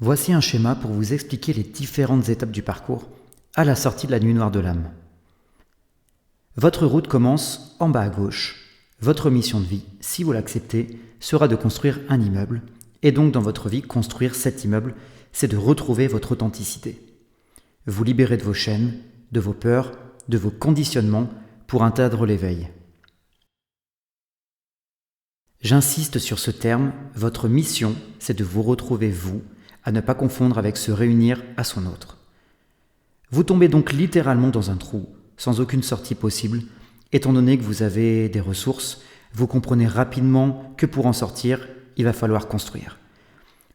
Voici un schéma pour vous expliquer les différentes étapes du parcours à la sortie de la nuit noire de l'âme. Votre route commence en bas à gauche. Votre mission de vie, si vous l'acceptez, sera de construire un immeuble. Et donc dans votre vie, construire cet immeuble, c'est de retrouver votre authenticité. Vous libérer de vos chaînes, de vos peurs, de vos conditionnements pour atteindre l'éveil. J'insiste sur ce terme, votre mission, c'est de vous retrouver vous, à ne pas confondre avec se réunir à son autre. Vous tombez donc littéralement dans un trou, sans aucune sortie possible, étant donné que vous avez des ressources, vous comprenez rapidement que pour en sortir, il va falloir construire.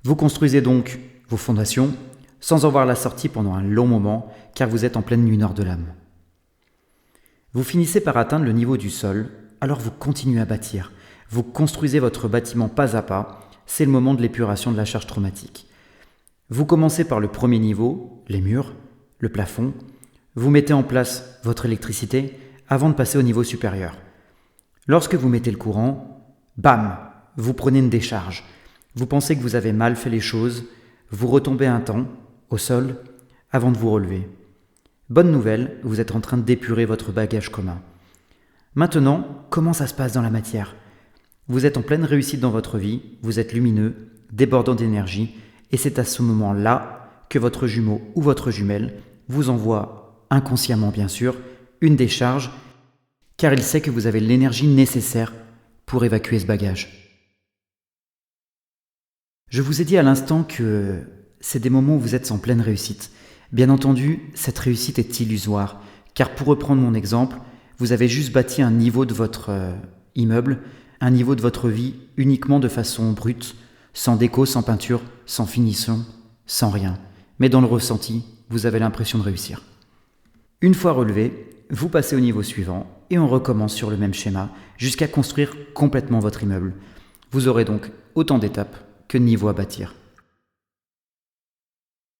Vous construisez donc vos fondations, sans en voir la sortie pendant un long moment, car vous êtes en pleine nuit noire de l'âme. Vous finissez par atteindre le niveau du sol, alors vous continuez à bâtir. Vous construisez votre bâtiment pas à pas, c'est le moment de l'épuration de la charge traumatique. Vous commencez par le premier niveau, les murs, le plafond. Vous mettez en place votre électricité avant de passer au niveau supérieur. Lorsque vous mettez le courant, bam, vous prenez une décharge. Vous pensez que vous avez mal fait les choses, vous retombez un temps, au sol, avant de vous relever. Bonne nouvelle, vous êtes en train d'épurer votre bagage commun. Maintenant, comment ça se passe dans la matière ? Vous êtes en pleine réussite dans votre vie, vous êtes lumineux, débordant d'énergie, et c'est à ce moment-là que votre jumeau ou votre jumelle vous envoie, inconsciemment bien sûr, une décharge, car il sait que vous avez l'énergie nécessaire pour évacuer ce bagage. Je vous ai dit à l'instant que c'est des moments où vous êtes en pleine réussite. Bien entendu, cette réussite est illusoire, car pour reprendre mon exemple, vous avez juste bâti un niveau de votre immeuble, un niveau de votre vie uniquement de façon brute, sans déco, sans peinture, sans finition, sans rien. Mais dans le ressenti, vous avez l'impression de réussir. Une fois relevé, vous passez au niveau suivant et on recommence sur le même schéma jusqu'à construire complètement votre immeuble. Vous aurez donc autant d'étapes que de niveaux à bâtir.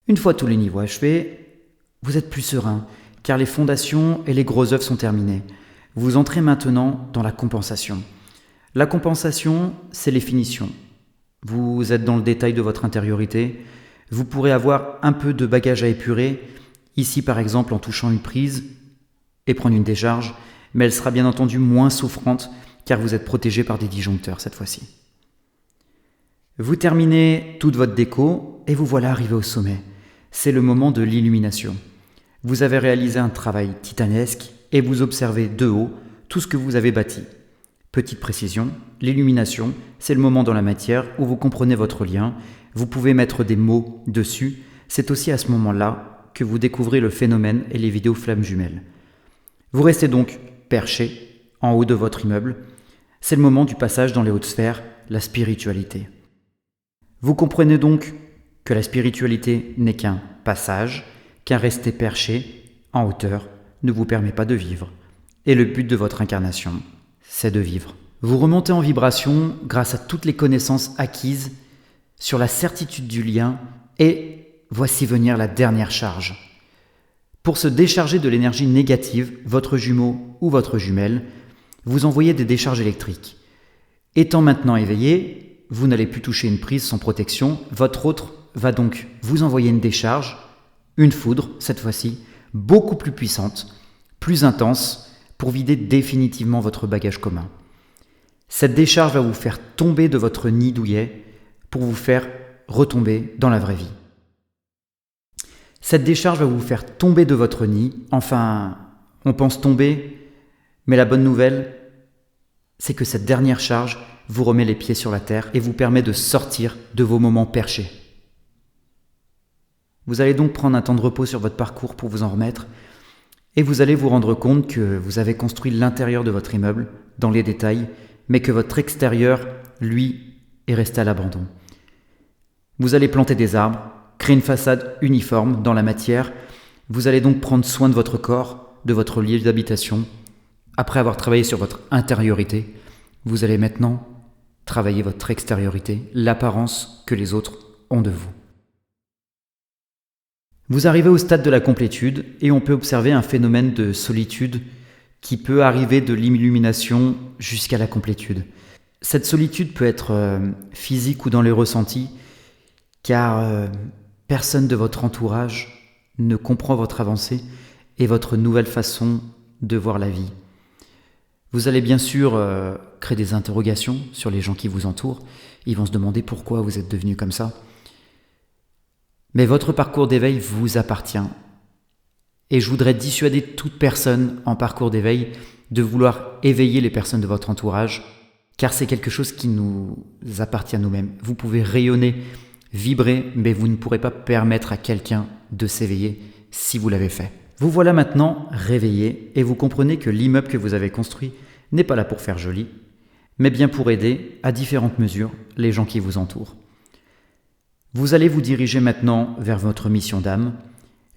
Une fois tous les niveaux achevés, vous êtes plus serein car les fondations et les gros œuvres sont terminées. Vous entrez maintenant dans la compensation. La compensation, c'est les finitions. Vous êtes dans le détail de votre intériorité. Vous pourrez avoir un peu de bagage à épurer, ici par exemple en touchant une prise et prendre une décharge, mais elle sera bien entendu moins souffrante car vous êtes protégé par des disjoncteurs cette fois-ci. Vous terminez toute votre déco et vous voilà arrivé au sommet. C'est le moment de l'illumination. Vous avez réalisé un travail titanesque et vous observez de haut tout ce que vous avez bâti. Petite précision, l'illumination, c'est le moment dans la matière où vous comprenez votre lien, vous pouvez mettre des mots dessus, c'est aussi à ce moment-là que vous découvrez le phénomène et les vidéos flammes jumelles. Vous restez donc perché en haut de votre immeuble, c'est le moment du passage dans les hautes sphères, la spiritualité. Vous comprenez donc que la spiritualité n'est qu'un passage, qu'un rester perché en hauteur ne vous permet pas de vivre. Et le but de votre incarnation, c'est de vivre. Vous remontez en vibration grâce à toutes les connaissances acquises sur la certitude du lien et voici venir la dernière charge. Pour se décharger de l'énergie négative, votre jumeau ou votre jumelle, vous envoyez des décharges électriques. Étant maintenant éveillé, vous n'allez plus toucher une prise sans protection, votre autre va donc vous envoyer une décharge, une foudre cette fois-ci, beaucoup plus puissante, plus intense, pour vider définitivement votre bagage commun. Cette décharge va vous faire tomber de votre nid douillet pour vous faire retomber dans la vraie vie. Cette décharge va vous faire tomber de votre nid, enfin, on pense tomber, mais la bonne nouvelle, c'est que cette dernière charge vous remet les pieds sur la terre et vous permet de sortir de vos moments perchés. Vous allez donc prendre un temps de repos sur votre parcours pour vous en remettre, et vous allez vous rendre compte que vous avez construit l'intérieur de votre immeuble, dans les détails, mais que votre extérieur, lui, est resté à l'abandon. Vous allez planter des arbres, créer une façade uniforme dans la matière. Vous allez donc prendre soin de votre corps, de votre lieu d'habitation. Après avoir travaillé sur votre intériorité, vous allez maintenant travailler votre extériorité, l'apparence que les autres ont de vous. Vous arrivez au stade de la complétude et on peut observer un phénomène de solitude qui peut arriver de l'illumination jusqu'à la complétude. Cette solitude peut être physique ou dans les ressentis. car personne de votre entourage ne comprend votre avancée et votre nouvelle façon de voir la vie. Vous allez bien sûr créer des interrogations sur les gens qui vous entourent. Ils vont se demander pourquoi vous êtes devenu comme ça. Mais votre parcours d'éveil vous appartient. Et je voudrais dissuader toute personne en parcours d'éveil de vouloir éveiller les personnes de votre entourage, car c'est quelque chose qui nous appartient à nous-mêmes. Vous pouvez rayonner, vibrer, mais vous ne pourrez pas permettre à quelqu'un de s'éveiller si vous l'avez fait. Vous voilà maintenant réveillé et vous comprenez que l'immeuble que vous avez construit n'est pas là pour faire joli, mais bien pour aider, à différentes mesures, les gens qui vous entourent. Vous allez vous diriger maintenant vers votre mission d'âme.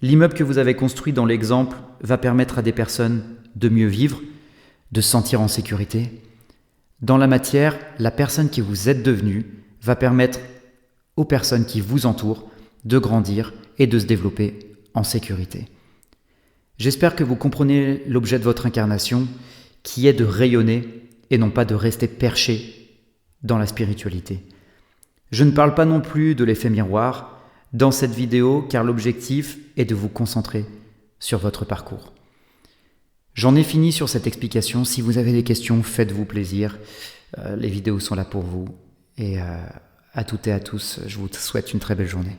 L'immeuble que vous avez construit dans l'exemple va permettre à des personnes de mieux vivre, de se sentir en sécurité. Dans la matière, la personne qui vous êtes devenue va permettre aux personnes qui vous entourent de grandir et de se développer en sécurité. J'espère que vous comprenez l'objet de votre incarnation, qui est de rayonner et non pas de rester perché dans la spiritualité. Je ne parle pas non plus de l'effet miroir dans cette vidéo, car l'objectif est de vous concentrer sur votre parcours. J'en ai fini sur cette explication. Si vous avez des questions, faites-vous plaisir. Les vidéos sont là pour vous. Et à toutes et à tous, je vous souhaite une très belle journée.